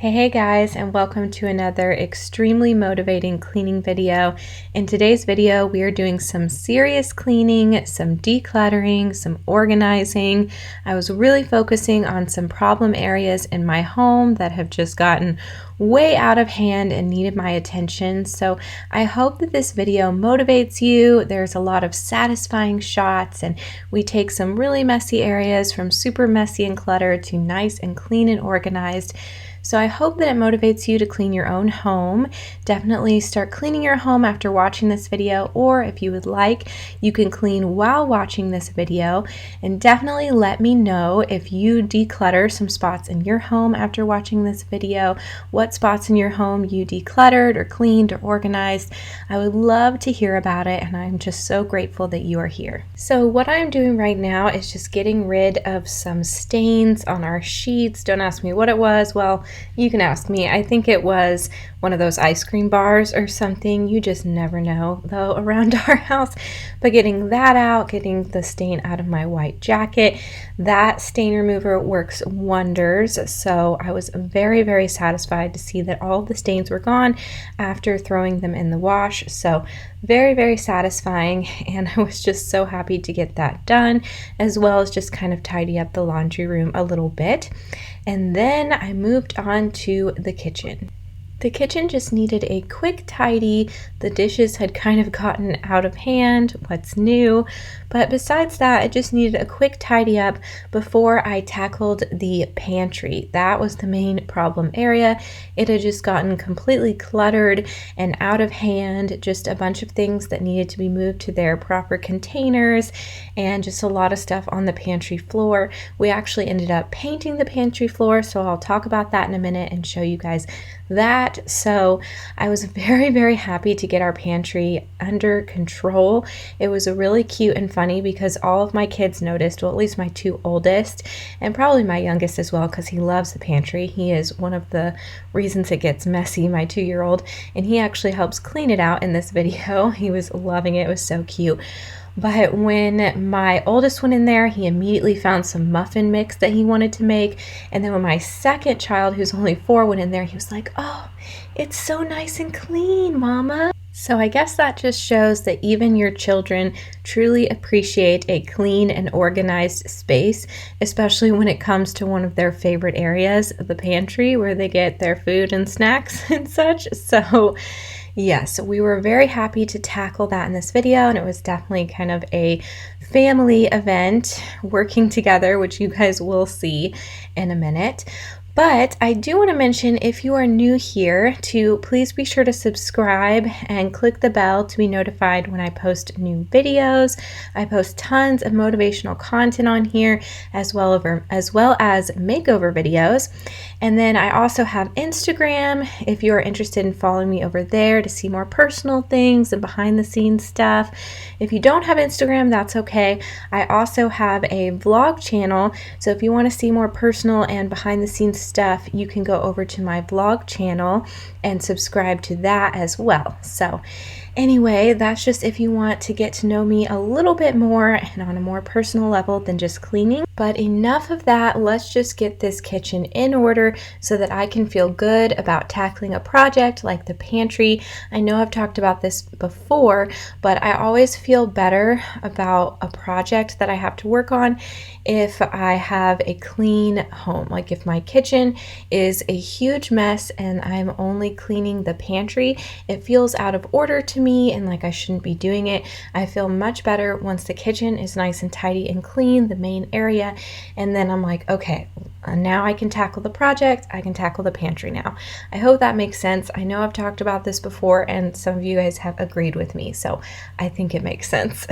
Hey guys, and welcome to another extremely motivating cleaning video. In today's video, we are doing some serious cleaning, some decluttering, some organizing. I was really focusing on some problem areas in my home that have just gotten way out of hand and needed my attention. So I hope that this video motivates you. There's a lot of satisfying shots, and we take some really messy areas from super messy and cluttered to nice and clean and organized. So I hope that it motivates you to clean your own home. Definitely start cleaning your home after watching this video, or if you would like, you can clean while watching this video. And definitely let me know if you declutter some spots in your home after watching this video, what spots in your home you decluttered or cleaned or organized. I would love to hear about it, and I'm just so grateful that you are here. So what I'm doing right now is just getting rid of some stains on our sheets. Don't ask me what it was. Well, you can ask me. I think it was one of those ice cream bars or something. You just never know, though, around our house. But getting that out, getting the stain out of my white jacket, that stain remover works wonders. So I was very, very satisfied to see that all the stains were gone after throwing them in the wash. So very, very satisfying, and I was just so happy to get that done, as well as just kind of tidy up the laundry room a little bit. And then I moved on to the kitchen. The kitchen just needed a quick tidy. The dishes had kind of gotten out of hand. What's new? But besides that, it just needed a quick tidy up before I tackled the pantry. That was the main problem area. It had just gotten completely cluttered and out of hand. Just a bunch of things that needed to be moved to their proper containers, and just a lot of stuff on the pantry floor. We actually ended up painting the pantry floor, so I'll talk about that in a minute and show you guys that. So I was very, very happy to get our pantry under control. It was really cute and funny because all of my kids noticed, well, at least my two oldest, and probably my youngest as well, because he loves the pantry. He is one of the reasons it gets messy, my 2-year-old, and he actually helps clean it out in this video. He was loving it. It was so cute. But when my oldest went in there, he immediately found some muffin mix that he wanted to make. And then when my second child, who's only 4, went in there, he was like, "Oh, it's so nice and clean, Mama." So I guess that just shows that even your children truly appreciate a clean and organized space, especially when it comes to one of their favorite areas, the pantry, where they get their food and snacks and such. So yes, we were very happy to tackle that in this video, and it was definitely kind of a family event working together, which you guys will see in a minute. But I do want to mention, if you are new here, to please be sure to subscribe and click the bell to be notified when I post new videos. I post tons of motivational content on here, as well as makeover videos. And then I also have Instagram, if you are interested in following me over there to see more personal things and behind the scenes stuff. If you don't have Instagram, that's okay. I also have a vlog channel, so if you want to see more personal and behind the scenes stuff, you can go over to my vlog channel and subscribe to that as well. So anyway, that's just if you want to get to know me a little bit more and on a more personal level than just cleaning. But enough of that, let's just get this kitchen in order so that I can feel good about tackling a project like the pantry. I know I've talked about this before, but I always feel better about a project that I have to work on if I have a clean home. Like if my kitchen is a huge mess and I'm only cleaning the pantry, it feels out of order to me and like I shouldn't be doing it. I feel much better once the kitchen is nice and tidy and clean, the main area, and then I'm like, okay, now I can tackle the project. I can tackle the pantry now. I hope that makes sense. I know I've talked about this before and some of you guys have agreed with me, so I think it makes sense.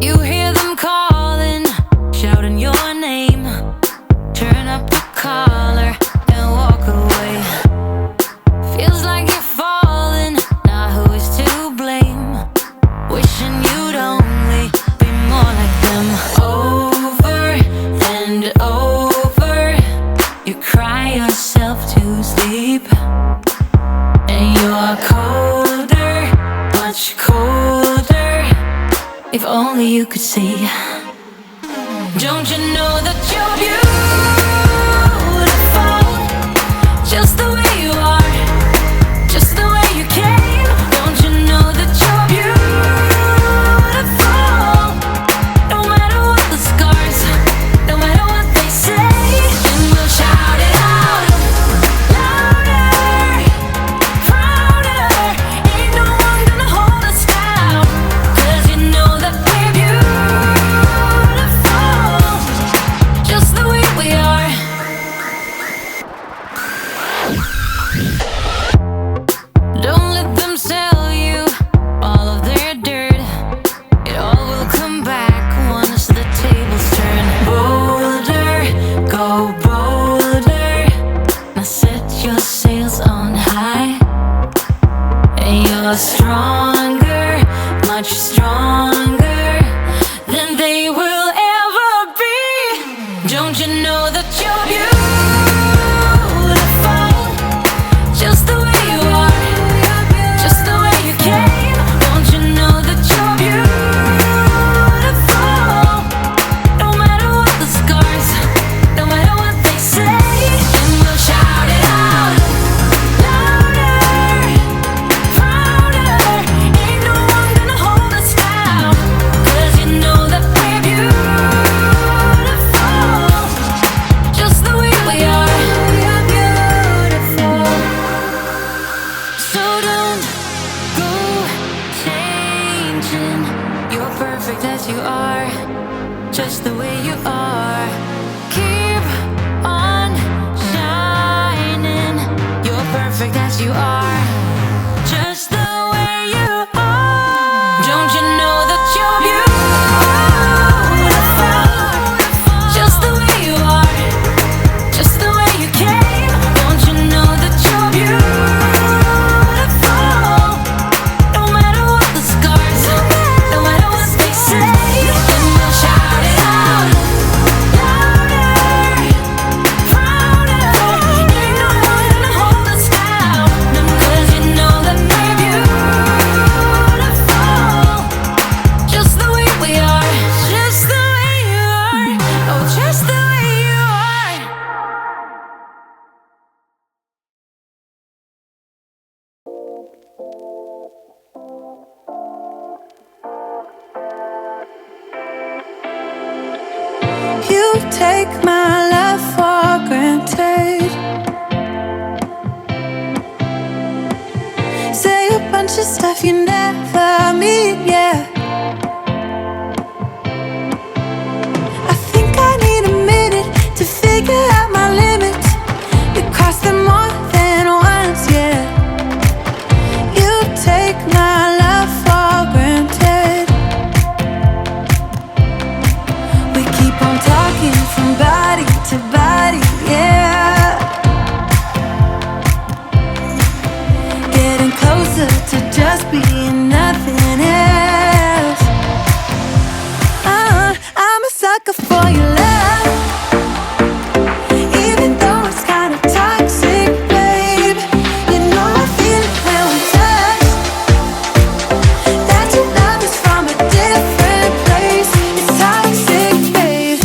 You hear them calling, shouting your name. Turn up the collar and walk away. Feels like you're falling, now who is to blame? Wishing you'd only be more like them. Over and over, you If only you could see. Don't you know that you're beautiful, just the way you are, just the way you came. Don't you know that you're beautiful, no matter what the scars, no matter what they say. And we'll shout it out louder, prouder. Ain't no one gonna hold us down, 'cause you know that we're beautiful, just the way we are. Don't let them sell you all of their dirt. It all will come back once the tables turn. Bolder, go bolder. Now set your sails on high. And you're stronger, much stronger than they will ever be. Don't you know that you're beautiful, just the way you are, just the way you came. Don't you know that you're beautiful, no matter what the scars, no matter what they say. And we'll shout it out louder, prouder. Ain't no one gonna hold us down, 'cause you know that we're beautiful, just the way we are. We're beautiful. So don't go changing. You're perfect as you are, just the way you are. Keep on shining. You're perfect as you are, just the way you are. Don't you know that you're beautiful, just the way you are, just the way you came. Don't you know that you're beautiful, no matter what the scars, no matter what they say. And we'll shout it out louder, prouder. Ain't no one gonna hold us down, 'cause you know that we're beautiful, just the way we are, just the way you are, oh, just the way you are. You take my love for granted. Say a bunch of stuff you never mean, yeah. I think I need a minute to figure out my limits. You cross them more than once, yeah. You take my love for granted. We keep on talking from body to body, yeah. Getting closer to just being nothing else. I'm a sucker for your love, even though it's kind of toxic, babe. You know I feel it when we touch, that your love is from a different place. It's toxic, babe.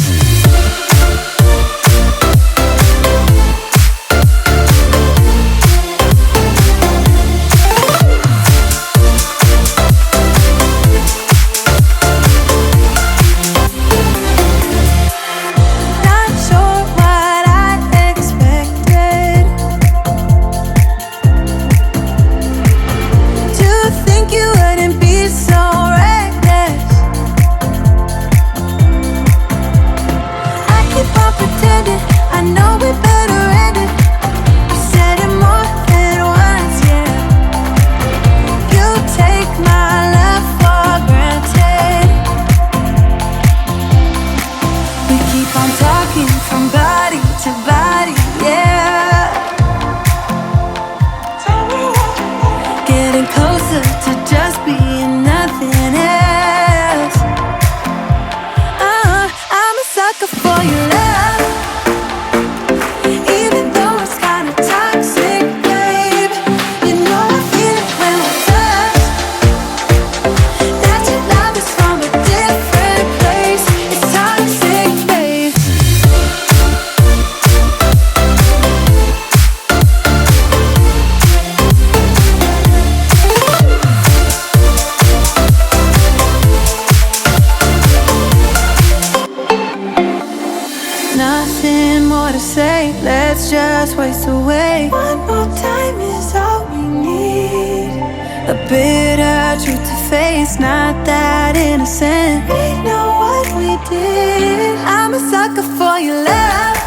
truth to face, not that innocent. We know what we did. I'm a sucker for your love,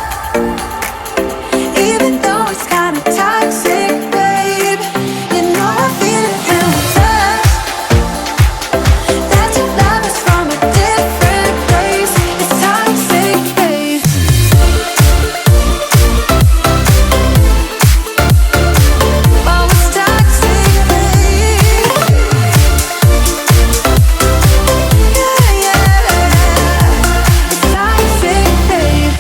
even though it's kinda toxic, babe. You know I feel it when we touch, that your love is from a different place. It's toxic, babe. Oh, it's toxic, babe. Yeah, yeah. It's toxic, babe.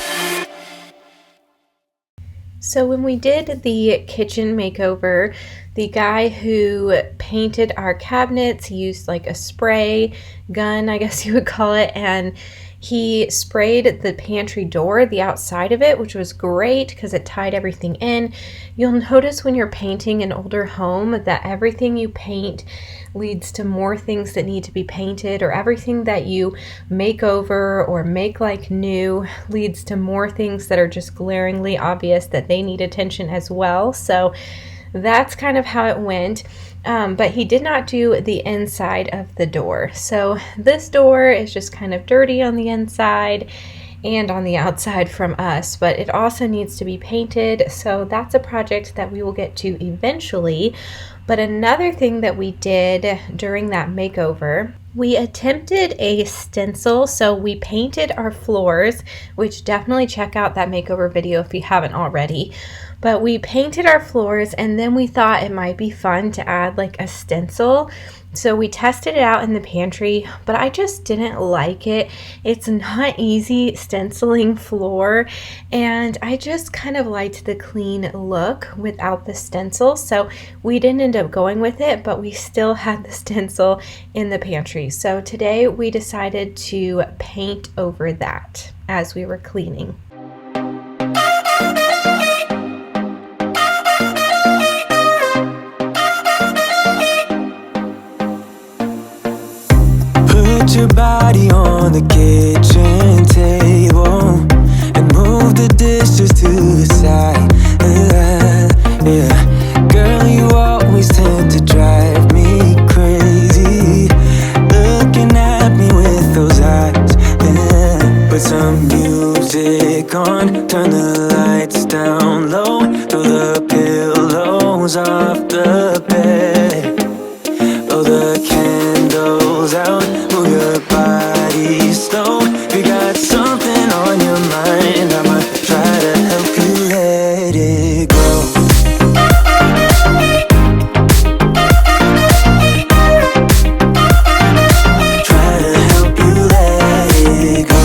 So when we did the kitchen makeover, the guy who painted our cabinets used like a spray gun, I guess you would call it, and he sprayed the pantry door, the outside of it, which was great because it tied everything in. You'll notice when you're painting an older home that everything you paint leads to more things that need to be painted, or everything that you make over or make like new leads to more things that are just glaringly obvious that they need attention as well. So that's kind of how it went. But he did not do the inside of the door. So this door is just kind of dirty on the inside and on the outside from us, but it also needs to be painted. So that's a project that we will get to eventually. But another thing that we did during that makeover, we attempted a stencil. So we painted our floors, which definitely check out that makeover video if you haven't already. But we painted our floors, and then we thought it might be fun to add like a stencil. So we tested it out in the pantry, but I just didn't like it. It's not easy stenciling floor, and I just kind of liked the clean look without the stencil. So we didn't end up going with it, but we still had the stencil in the pantry. So today we decided to paint over that as we were cleaning. Put your body on the kitchen table and move the dishes to the side. Yeah, girl, you always tend to drive me crazy, looking at me with those eyes. Yeah, put some music on, turn the lights down low, throw the pillows off the bed, blow the candles out. Move your body slow. If you got something on your mind, I'ma try to help you let it go. Try to help you let it go.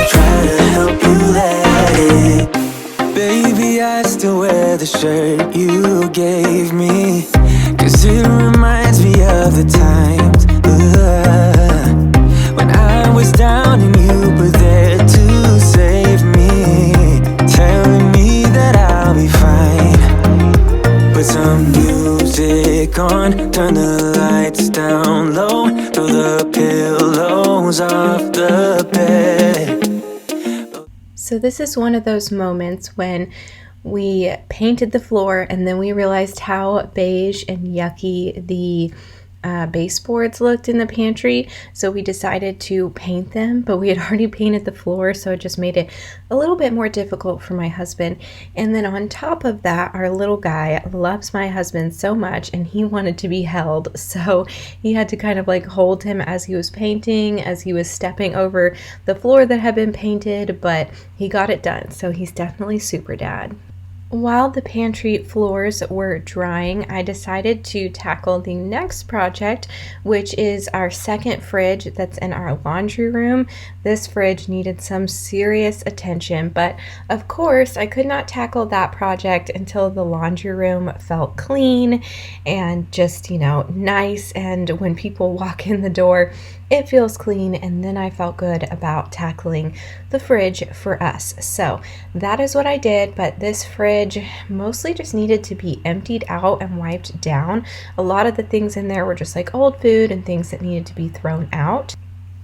Try to help you let it. Baby, I still wear the shirt you gave me, 'cause it reminds me of the times when I was down and you were there to save me, telling me that I'll be fine. Put some music on, turn the lights down low, throw the pillows off the bed. So this is one of those moments when we painted the floor and then we realized how beige and yucky the baseboards looked in the pantry. So we decided to paint them, but we had already painted the floor, so it just made it a little bit more difficult for my husband. And then on top of that, our little guy loves my husband so much and he wanted to be held. So he had to kind of like hold him as he was painting, as he was stepping over the floor that had been painted, but he got it done. So he's definitely super dad. While the pantry floors were drying, I decided to tackle the next project, which is our second fridge that's in our laundry room. This fridge needed some serious attention, but of course I could not tackle that project until the laundry room felt clean and just, nice. And when people walk in the door, it feels clean, and then I felt good about tackling the fridge for us. So that is what I did, but this fridge mostly just needed to be emptied out and wiped down. A lot of the things in there were just like old food and things that needed to be thrown out.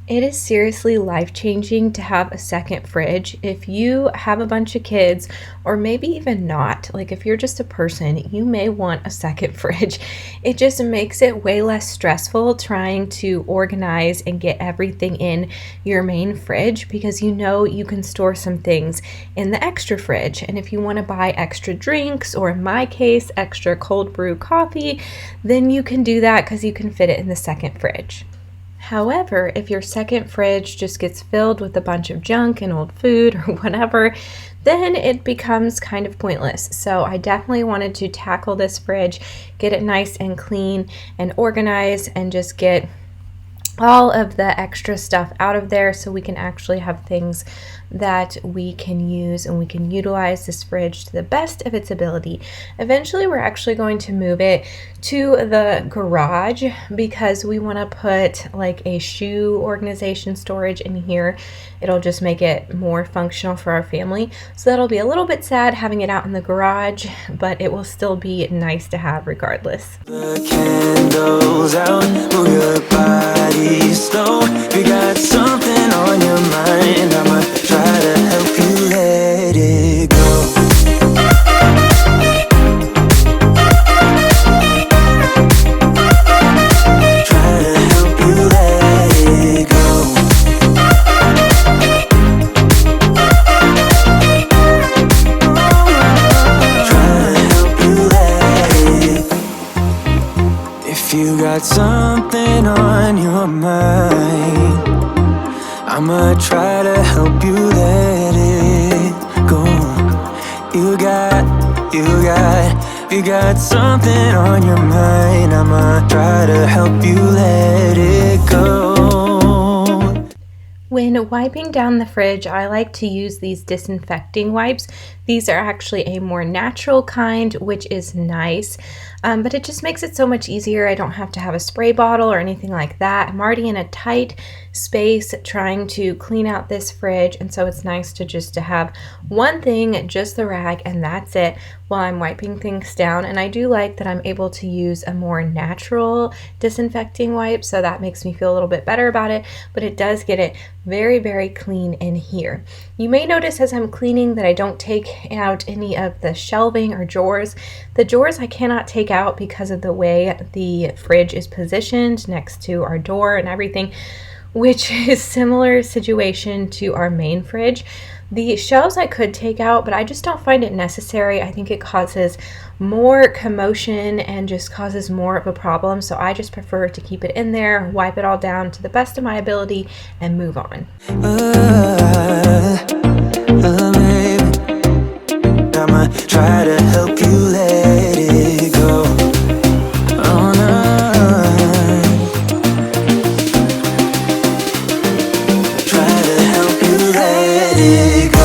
It is seriously life-changing to have a second fridge. If you have a bunch of kids, or maybe even not, like if you're just a person, you may want a second fridge. It just makes it way less stressful trying to organize and get everything in your main fridge, because you know you can store some things in the extra fridge. And if you want to buy extra drinks, or in my case, extra cold brew coffee, then you can do that because you can fit it in the second fridge. However, if your second fridge just gets filled with a bunch of junk and old food or whatever, then it becomes kind of pointless. So I definitely wanted to tackle this fridge, get it nice and clean and organized, and just get all of the extra stuff out of there so we can actually have things that we can use, and we can utilize this fridge to the best of its ability. Eventually, we're actually going to move it to the garage because we want to put like a shoe organization storage in here. It'll just make it more functional for our family. So that'll be a little bit sad having it out in the garage, but it will still be nice to have regardless. The candles out, move your body slow. You got something on your mind, I'ma try to help you let it go. Try to help you let it go. Try to help you let it go. If you got something on your mind, I'ma try to help you let it go. You got something on your mind, I'ma try to help you let it go. When wiping down the fridge, I like to use these disinfecting wipes. These are actually a more natural kind, which is nice, but it just makes it so much easier. I don't have to have a spray bottle or anything like that. I'm already in a tight space trying to clean out this fridge, and so it's nice to just to have one thing, just the rag, and that's it while I'm wiping things down. And I do like that I'm able to use a more natural disinfecting wipe, so that makes me feel a little bit better about it, but it does get it very, very clean in here. You may notice as I'm cleaning that I don't take out any of the shelving or drawers. The drawers I cannot take out because of the way the fridge is positioned next to our door and everything, which is similar situation to our main fridge. The shelves I could take out, but I just don't find it necessary. I think it causes more commotion and just causes more of a problem. So I just prefer to keep it in there, wipe it all down to the best of my ability, and move on. Baby, I'ma try to help you let it go. Oh no, try to help you let it go.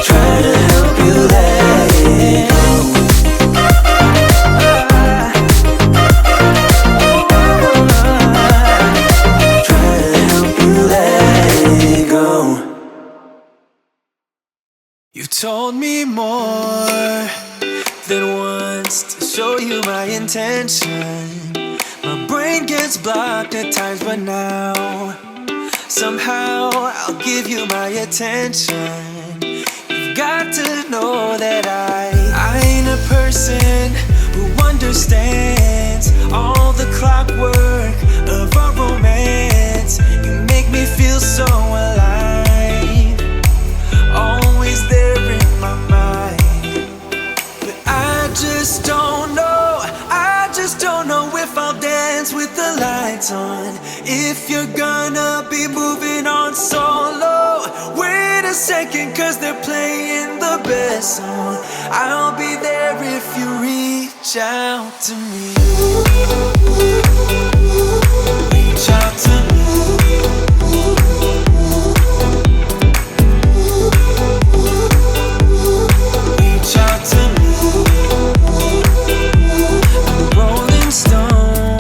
Try to help you let it go. Try to help you let it go. You've told me more than once to show you my intention. My brain gets blocked at times, but now somehow I'll give you my attention. You've got to know that I ain't a person who understands all the clockwork of our romance. You make me feel so alive, always there in my mind. But I just don't know if I'll dance with the lights on. If you're gonna be moving on solo, wait a second, cause they're playing the best song. I'll be there if you reach out to me. Reach out to me. Reach out to me. I'm a rolling stone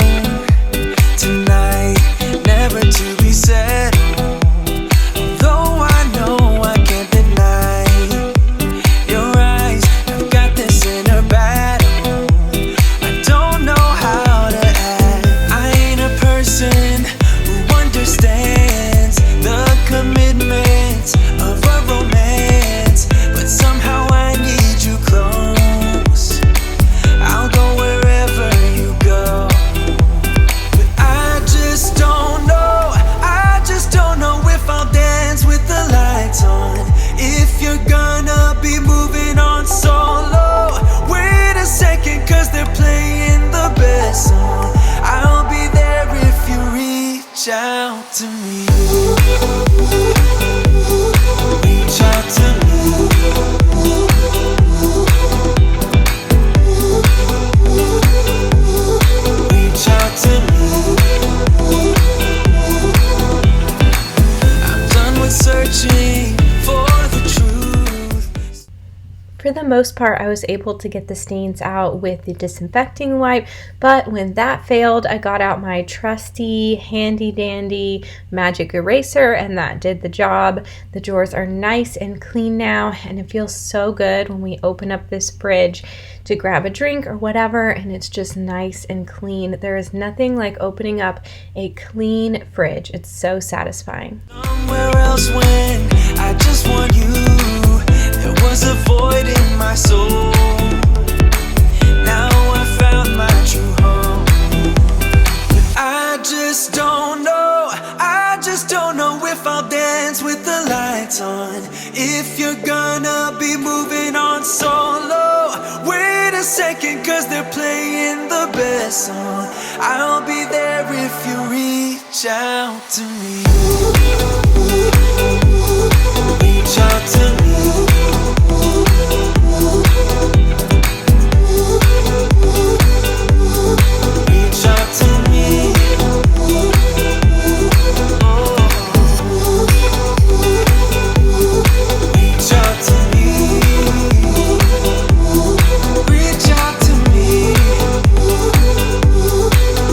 tonight, never to be settled. Though I know I can't deny your eyes, I've got this inner battle. reach out to me. Reach out to me. Reach out to me. I'm done with searching for the truth. For the most part, I was able to get the stains out with the disinfecting wipe, but when that failed, I got out my trusty, handy-dandy magic eraser, and that did the job. The drawers are nice and clean now, and it feels so good when we open up this fridge to grab a drink or whatever, and it's just nice and clean. There is nothing like opening up a clean fridge. It's so satisfying. Somewhere else when I just want you. There was a void in my soul. Now I found my true home. But I just don't know if I'll dance with the lights on. If you're gonna be moving on solo, wait a second, 'cause they're playing the best song. I'll be there if you reach out to me. Reach out to me. Reach out to me. Reach out to me. Reach out to me.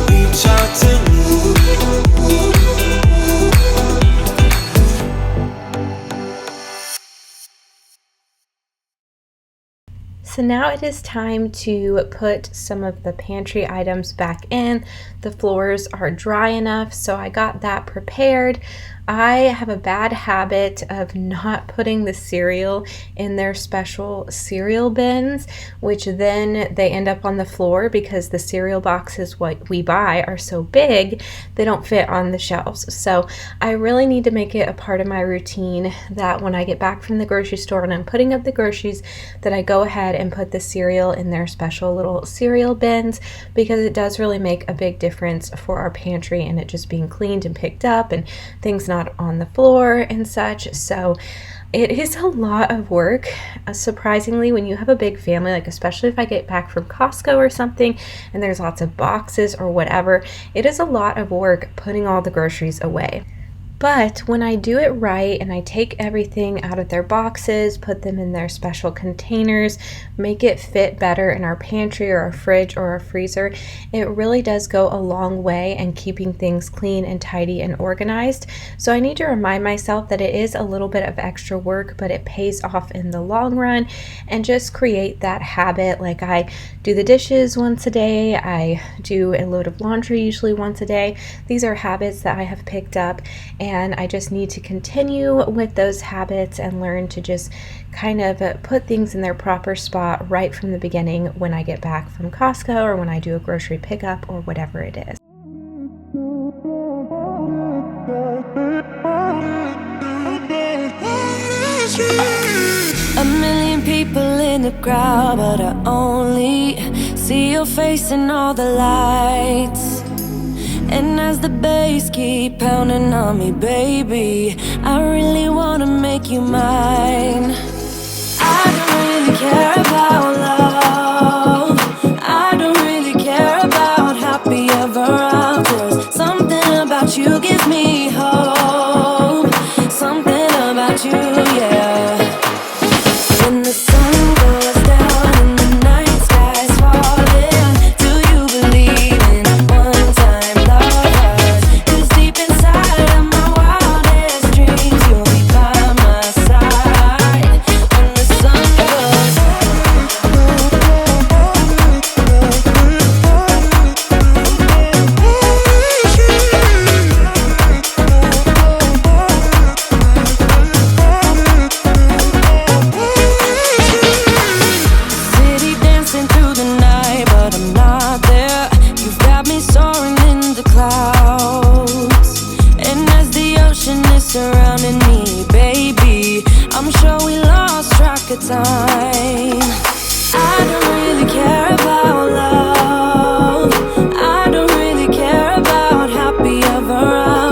Reach out to me. So now it is time to put some of the pantry items back in. The floors are dry enough, so I got that prepared. I have a bad habit of not putting the cereal in their special cereal bins, which then they end up on the floor because the cereal boxes what we buy are so big, they don't fit on the shelves. So I really need to make it a part of my routine that when I get back from the grocery store and I'm putting up the groceries, that I go ahead and put the cereal in their special little cereal bins, because it does really make a big difference for our pantry and it just being cleaned and picked up and things not on the floor and such. So it is a lot of work, surprisingly, when you have a big family, like especially if I get back from Costco or something and there's lots of boxes or whatever, it is a lot of work putting all the groceries away. But when I do it right and I take everything out of their boxes, put them in their special containers, make it fit better in our pantry or our fridge or our freezer, it really does go a long way in keeping things clean and tidy and organized. So I need to remind myself that it is a little bit of extra work, but it pays off in the long run, and just create that habit. Like I do the dishes once a day, I do a load of laundry usually once a day. These are habits that I have picked up, and I just need to continue with those habits and learn to just kind of put things in their proper spot right from the beginning when I get back from Costco or when I do a grocery pickup or whatever it is. A million people in the crowd, but I only see your face in all the lights. And as the bass keep pounding on me, baby, I really wanna make you mine. I don't really care about love, I don't really care about happy ever afters. Something about you gives me hope, something about you, yeah. When the sun goes down and the night sky's falling, do you believe in one-time lovers? 'Cause deep inside of my wildest dreams, you'll be by my side when the sun goes down. City dancing through the night, but I'm not there. You've got me soaring in the clouds, and as the ocean is surrounding me, baby, I'm sure we lost track of time. I don't really care about love, I don't really care about happy ever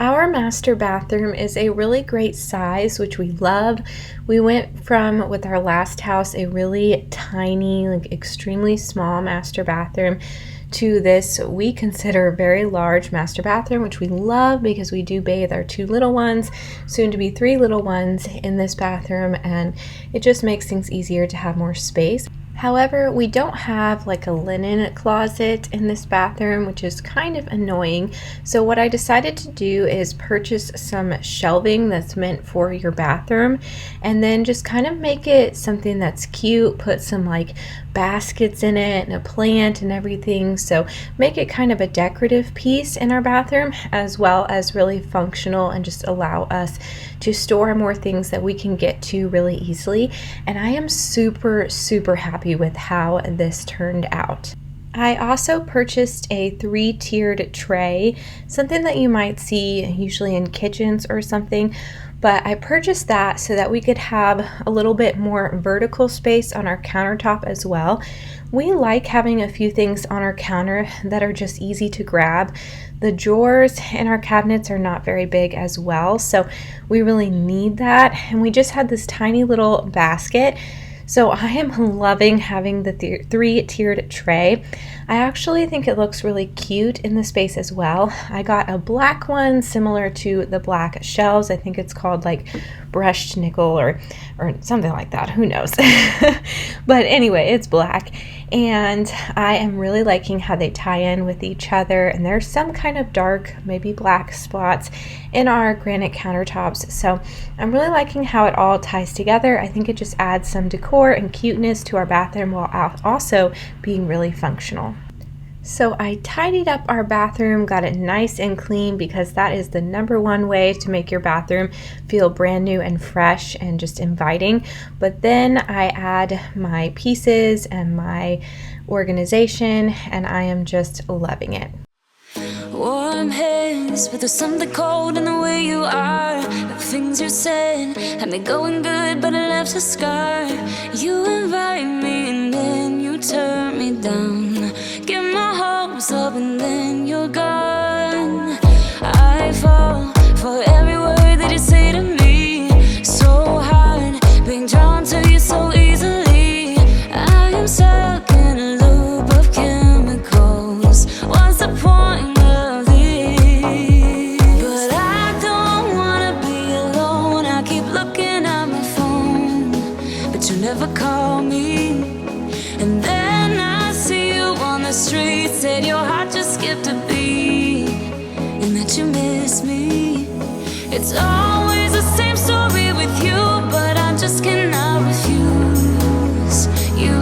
Our master bathroom is a really great size, which we love. We went from, with our last house, a really tiny, like extremely small master bathroom to this we consider very large master bathroom, which we love because we do bathe our 2 little ones, soon to be 3 little ones, in this bathroom, and it just makes things easier to have more space. However, we don't have like a linen closet in this bathroom, which is kind of annoying. So what I decided to do is purchase some shelving that's meant for your bathroom, and then just kind of make it something that's cute, put some like baskets in it and a plant and everything. So make it kind of a decorative piece in our bathroom, as well as really functional, and just allow us to store more things that we can get to really easily. And I am super, super happy with how this turned out. I also purchased a 3-tiered tray, something that you might see usually in kitchens or something, but I purchased that so that we could have a little bit more vertical space on our countertop as well. We like having a few things on our counter that are just easy to grab. The drawers in our cabinets are not very big as well, so we really need that. And we just had this tiny little basket. So I am loving having the 3-tiered tray. I actually think it looks really cute in the space as well. I got a black one similar to the black shelves. I think it's called like brushed nickel or something like that. Who knows? But anyway, it's black. And I am really liking how they tie in with each other, and there's some kind of dark, maybe black spots in our granite countertops. So I'm really liking how it all ties together. I think it just adds some decor and cuteness to our bathroom while also being really functional. So I tidied up our bathroom, got it nice and clean, because that is the #1 way to make your bathroom feel brand new and fresh and just inviting. But then I add my pieces and my organization, and I am just loving it. Warm hands, but there's something cold in the way you are. The things you said had me going good, but it left a scar. You invite me and then you turn me down. Get my hopes up and then you're gone. I fall for every word that you say to me. So hard, being drawn to you so easily. I am stuck in a loop of chemicals. What's the point? Never call me, and then I see you on the street. Said your heart just skipped a beat, and that you miss me. It's always the same story with you, but I just cannot refuse you.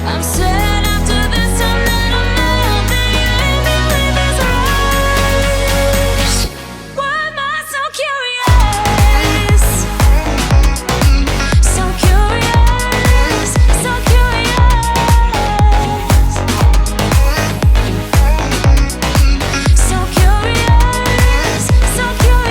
I'm sad after this time that I'm out, that you leave me with this rush. Why am I so curious? So curious, so curious. So curious, so curious.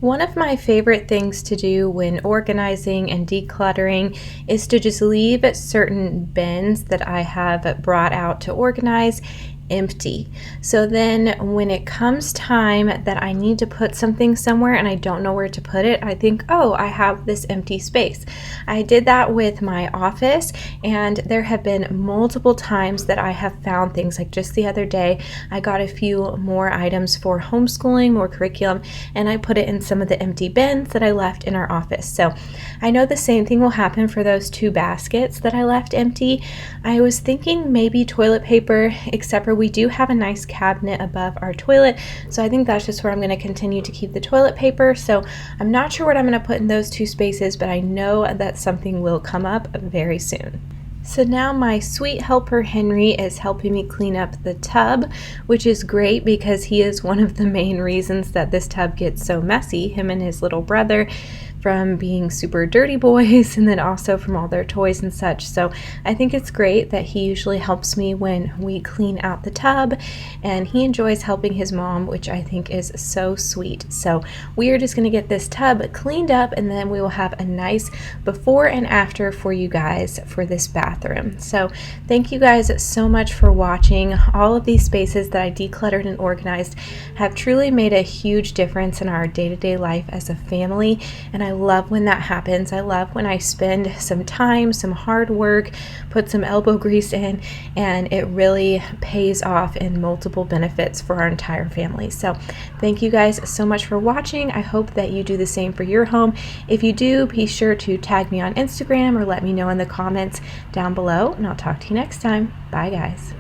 One of my favorite things to do when organizing and decluttering is to just leave certain bins that I have brought out to organize empty. So then when it comes time that I need to put something somewhere and I don't know where to put it, I think, oh, I have this empty space. I did that with my office, and there have been multiple times that I have found things. Like just the other day, I got a few more items for homeschooling, more curriculum, and I put it in some of the empty bins that I left in our office. So I know the same thing will happen for those 2 baskets that I left empty. I was thinking maybe toilet paper, except for we do have a nice cabinet above our toilet, so I think that's just where I'm going to continue to keep the toilet paper. So I'm not sure what I'm going to put in those 2 spaces, but I know that something will come up very soon. So now my sweet helper Henry is helping me clean up the tub, which is great because he is one of the main reasons that this tub gets so messy, him and his little brother, from being super dirty boys and then also from all their toys and such. So I think it's great that he usually helps me when we clean out the tub, and he enjoys helping his mom, which I think is so sweet. So we are just going to get this tub cleaned up, and then we will have a nice before and after for you guys for this bathroom. So thank you guys so much for watching. All of these spaces that I decluttered and organized have truly made a huge difference in our day-to-day life as a family, and I love when that happens. I love when I spend some time, some hard work, put some elbow grease in, and it really pays off in multiple benefits for our entire family. So thank you guys so much for watching. I hope that you do the same for your home. If you do, be sure to tag me on Instagram or let me know in the comments down below, and I'll talk to you next time. Bye guys.